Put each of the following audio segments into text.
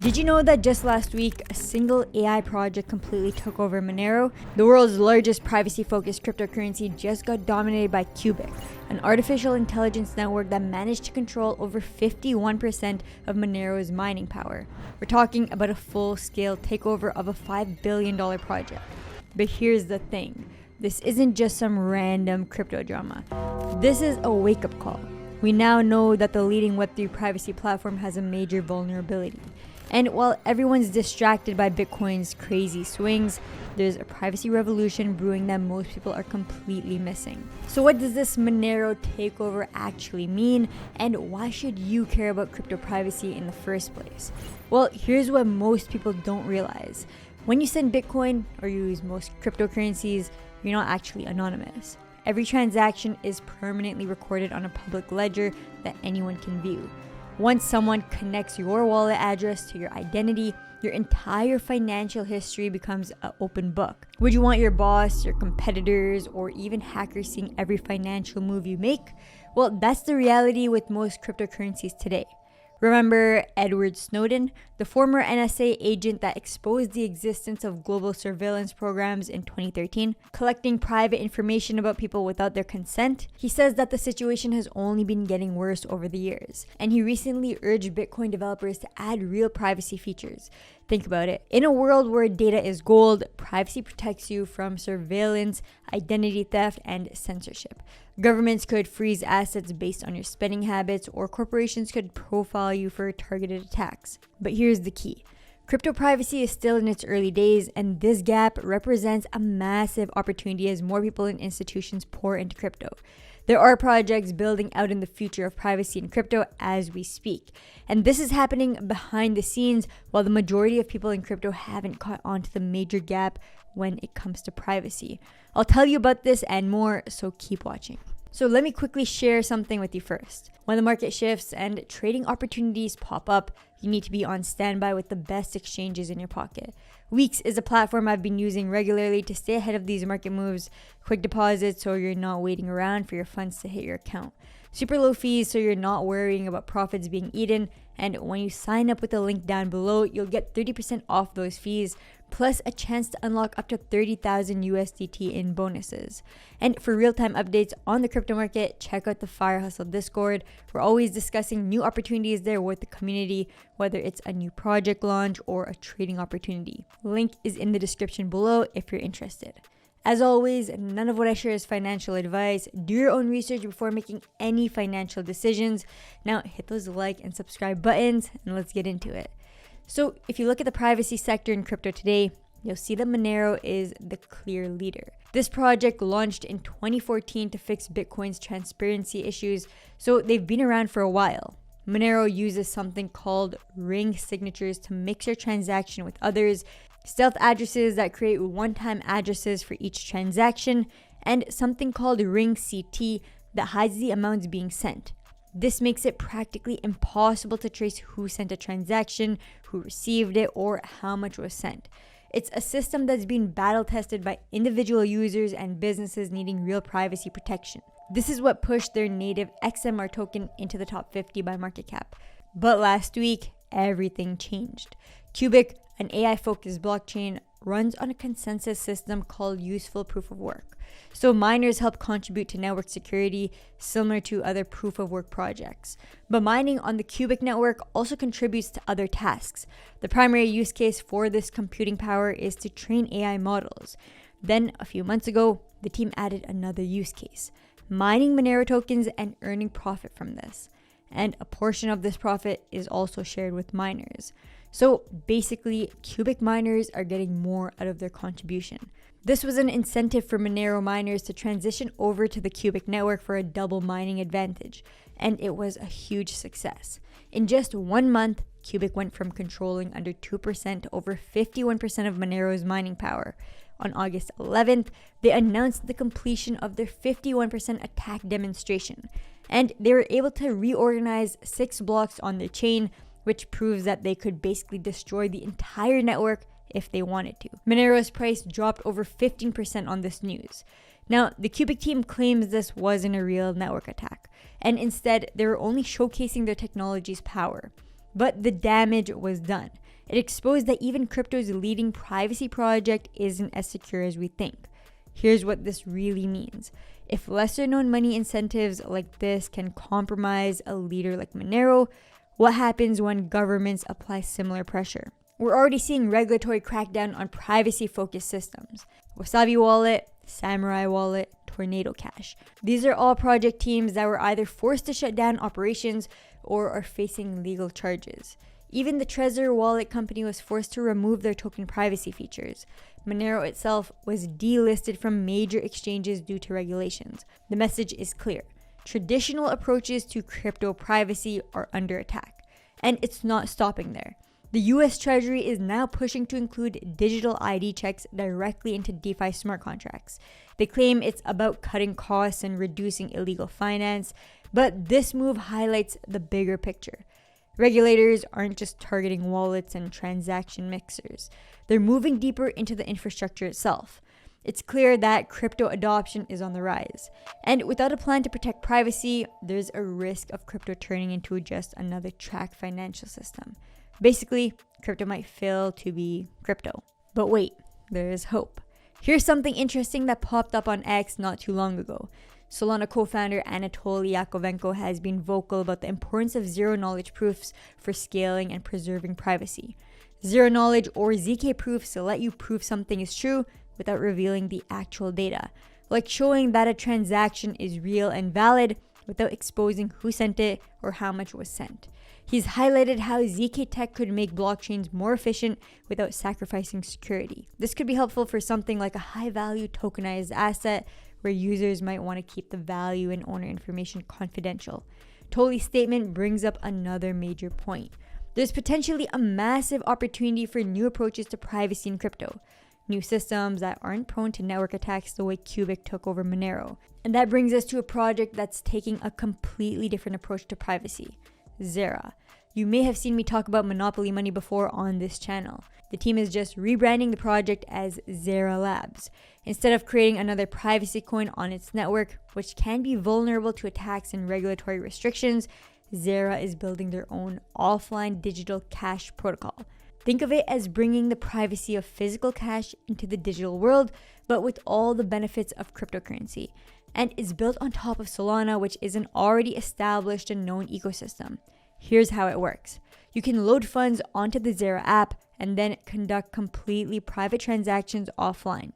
Did you know that just last week, a single AI project completely took over Monero? The world's largest privacy-focused cryptocurrency just got dominated by Qubic, an artificial intelligence network that managed to control over 51% of Monero's mining power. We're talking about a full-scale takeover of a $5 billion project. But here's the thing. This isn't just some random crypto drama. This is a wake-up call. We now know that the leading Web3 privacy platform has a major vulnerability. And while everyone's distracted by Bitcoin's crazy swings, there's a privacy revolution brewing that most people are completely missing. So what does this Monero takeover actually mean, and why should you care about crypto privacy in the first place? Well, here's what most people don't realize. When you send Bitcoin or use most cryptocurrencies, you're not actually anonymous. Every transaction is permanently recorded on a public ledger that anyone can view. Once someone connects your wallet address to your identity, your entire financial history becomes an open book. Would you want your boss, your competitors, or even hackers seeing every financial move you make? Well, that's the reality with most cryptocurrencies today. Remember Edward Snowden, the former NSA agent that exposed the existence of global surveillance programs in 2013, collecting private information about people without their consent? He says that the situation has only been getting worse over the years, and he recently urged Bitcoin developers to add real privacy features. Think about it. In a world where data is gold, privacy protects you from surveillance, identity theft, and censorship. Governments could freeze assets based on your spending habits, or corporations could profile you for targeted attacks. But here's the key. Crypto privacy is still in its early days, and this gap represents a massive opportunity as more people and institutions pour into crypto. There are projects building out in the future of privacy in crypto as we speak. And this is happening behind the scenes while the majority of people in crypto haven't caught on to the major gap when it comes to privacy. I'll tell you about this and more, so keep watching. So let me quickly share something with you first. When the market shifts and trading opportunities pop up, you need to be on standby with the best exchanges in your pocket. WEEX is a platform I've been using regularly to stay ahead of these market moves, quick deposits so you're not waiting around for your funds to hit your account, super low fees so you're not worrying about profits being eaten, and when you sign up with the link down below, you'll get 30% off those fees, plus a chance to unlock up to 30,000 USDT in bonuses. And for real-time updates on the crypto market, check out the FireHustle Discord. We're always discussing new opportunities there with the community, whether it's a new project launch or a trading opportunity. Link is in the description below if you're interested. As always, none of what I share is financial advice. Do your own research before making any financial decisions. Now hit those like and subscribe buttons and let's get into it. So if you look at the privacy sector in crypto today, you'll see that Monero is the clear leader. This project launched in 2014 to fix Bitcoin's transparency issues, so they've been around for a while. Monero uses something called ring signatures to mix your transaction with others, stealth addresses that create one-time addresses for each transaction, and something called ring CT that hides the amounts being sent. This makes it practically impossible to trace who sent a transaction, who received it, or how much was sent. It's a system that's been battle tested by individual users and businesses needing real privacy protection. This is what pushed their native XMR token into the top 50 by market cap. But last week, everything changed. Qubic, an AI-focused blockchain, runs on a consensus system called useful proof of work. So miners help contribute to network security, similar to other proof of work projects. But mining on the Qubic network also contributes to other tasks. The primary use case for this computing power is to train AI models. Then, a few months ago, the team added another use case: mining Monero tokens and earning profit from this. And a portion of this profit is also shared with miners. So basically, Qubic miners are getting more out of their contribution. This was an incentive for Monero miners to transition over to the Qubic network for a double mining advantage, and it was a huge success. In just 1 month, Qubic went from controlling under 2% to over 51% of Monero's mining power. On August 11th, they announced the completion of their 51% attack demonstration, and they were able to reorganize 6 blocks on their chain, which proves that they could basically destroy the entire network if they wanted to. Monero's price dropped over 15% on this news. Now, the Qubic team claims this wasn't a real network attack, and instead, they were only showcasing their technology's power. But the damage was done. It exposed that even crypto's leading privacy project isn't as secure as we think. Here's what this really means. If lesser known money incentives like this can compromise a leader like Monero, what happens when governments apply similar pressure? We're already seeing regulatory crackdown on privacy-focused systems. Wasabi Wallet, Samurai Wallet, Tornado Cash. These are all project teams that were either forced to shut down operations or are facing legal charges. Even the Trezor wallet company was forced to remove their token privacy features. Monero itself was delisted from major exchanges due to regulations. The message is clear. Traditional approaches to crypto privacy are under attack. And it's not stopping there. The US Treasury is now pushing to include digital ID checks directly into DeFi smart contracts. They claim it's about cutting costs and reducing illegal finance, but this move highlights the bigger picture. Regulators aren't just targeting wallets and transaction mixers. They're moving deeper into the infrastructure itself. It's clear that crypto adoption is on the rise. And without a plan to protect privacy, there's a risk of crypto turning into just another tracked financial system. Basically, crypto might fail to be crypto. But wait, there is hope. Here's something interesting that popped up on X not too long ago. Solana co-founder Anatoly Yakovenko has been vocal about the importance of zero-knowledge proofs for scaling and preserving privacy. Zero-knowledge or ZK proofs let you prove something is true without revealing the actual data, like showing that a transaction is real and valid without exposing who sent it or how much was sent. He's highlighted how ZK tech could make blockchains more efficient without sacrificing security. This could be helpful for something like a high-value tokenized asset where users might want to keep the value and owner information confidential. Toly's statement brings up another major point. There's potentially a massive opportunity for new approaches to privacy in crypto. New systems that aren't prone to network attacks the way Qubic took over Monero. And that brings us to a project that's taking a completely different approach to privacy. Zera. You may have seen me talk about Monopoly Money before on this channel. The team is just rebranding the project as Zera Labs. Instead of creating another privacy coin on its network, which can be vulnerable to attacks and regulatory restrictions, Zera is building their own offline digital cash protocol. Think of it as bringing the privacy of physical cash into the digital world, but with all the benefits of cryptocurrency. And is built on top of Solana, which is an already established and known ecosystem. Here's how it works. You can load funds onto the Zera app and then conduct completely private transactions offline.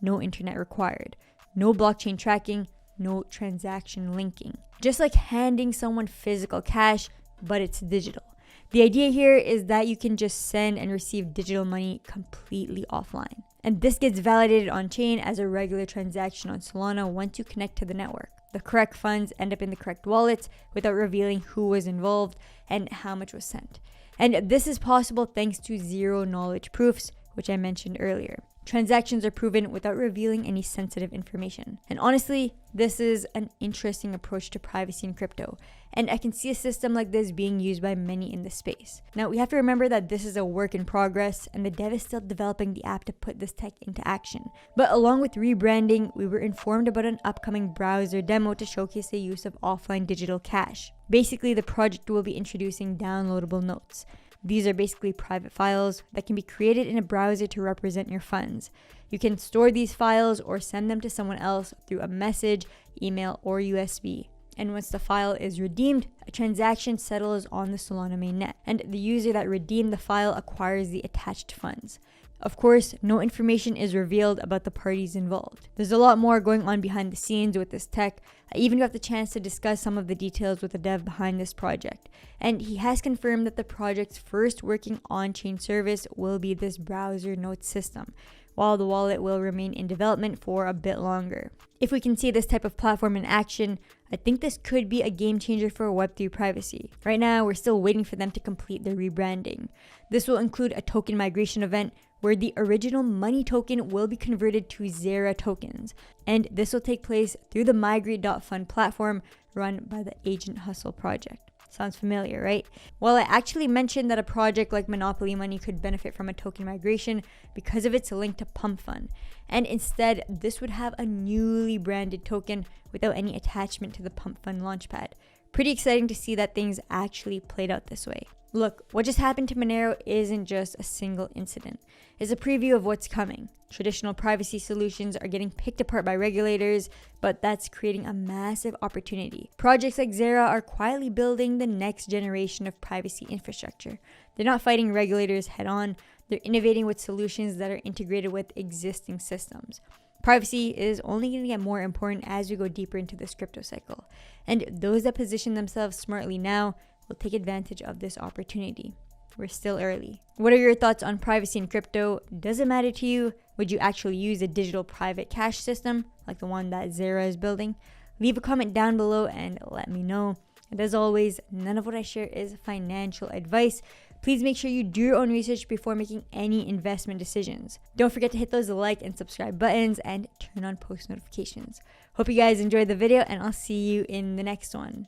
No internet required. No blockchain tracking. No transaction linking. Just like handing someone physical cash, but it's digital. The idea here is that you can just send and receive digital money completely offline. And this gets validated on-chain as a regular transaction on Solana once you connect to the network. The correct funds end up in the correct wallets without revealing who was involved and how much was sent. And this is possible thanks to zero-knowledge proofs, which I mentioned earlier. Transactions are proven without revealing any sensitive information. And honestly, this is an interesting approach to privacy in crypto. And I can see a system like this being used by many in the space. Now, we have to remember that this is a work in progress and the dev is still developing the app to put this tech into action. But along with rebranding, we were informed about an upcoming browser demo to showcase the use of offline digital cash. Basically, the project will be introducing downloadable notes. These are basically private files that can be created in a browser to represent your funds. You can store these files or send them to someone else through a message, email, or USB. And once the file is redeemed, a transaction settles on the Solana mainnet, and the user that redeemed the file acquires the attached funds. Of course, no information is revealed about the parties involved. There's a lot more going on behind the scenes with this tech. I even got the chance to discuss some of the details with the dev behind this project. And he has confirmed that the project's first working on-chain service will be this browser notes system, while the wallet will remain in development for a bit longer. If we can see this type of platform in action, I think this could be a game changer for Web3 privacy. Right now, we're still waiting for them to complete their rebranding. This will include a token migration event where the original money token will be converted to Zera tokens. And this will take place through the Migrate.fund platform run by the Agent Hustle project. Sounds familiar, right? Well, I actually mentioned that a project like Monopoly Money could benefit from a token migration because of its link to Pump Fund. And instead, this would have a newly branded token without any attachment to the Pump Fund launchpad. Pretty exciting to see that things actually played out this way. Look, what just happened to Monero isn't just a single incident. It's a preview of what's coming. Traditional privacy solutions are getting picked apart by regulators, but that's creating a massive opportunity. Projects like Zera are quietly building the next generation of privacy infrastructure. They're not fighting regulators head on, they're innovating with solutions that are integrated with existing systems. Privacy is only going to get more important as we go deeper into this crypto cycle. And those that position themselves smartly now will take advantage of this opportunity. We're still early. What are your thoughts on privacy in crypto? Does it matter to you? Would you actually use a digital private cash system like the one that Zera is building? Leave a comment down below and let me know. And as always, none of what I share is financial advice. Please make sure you do your own research before making any investment decisions. Don't forget to hit those like and subscribe buttons and turn on post notifications. Hope you guys enjoyed the video, and I'll see you in the next one.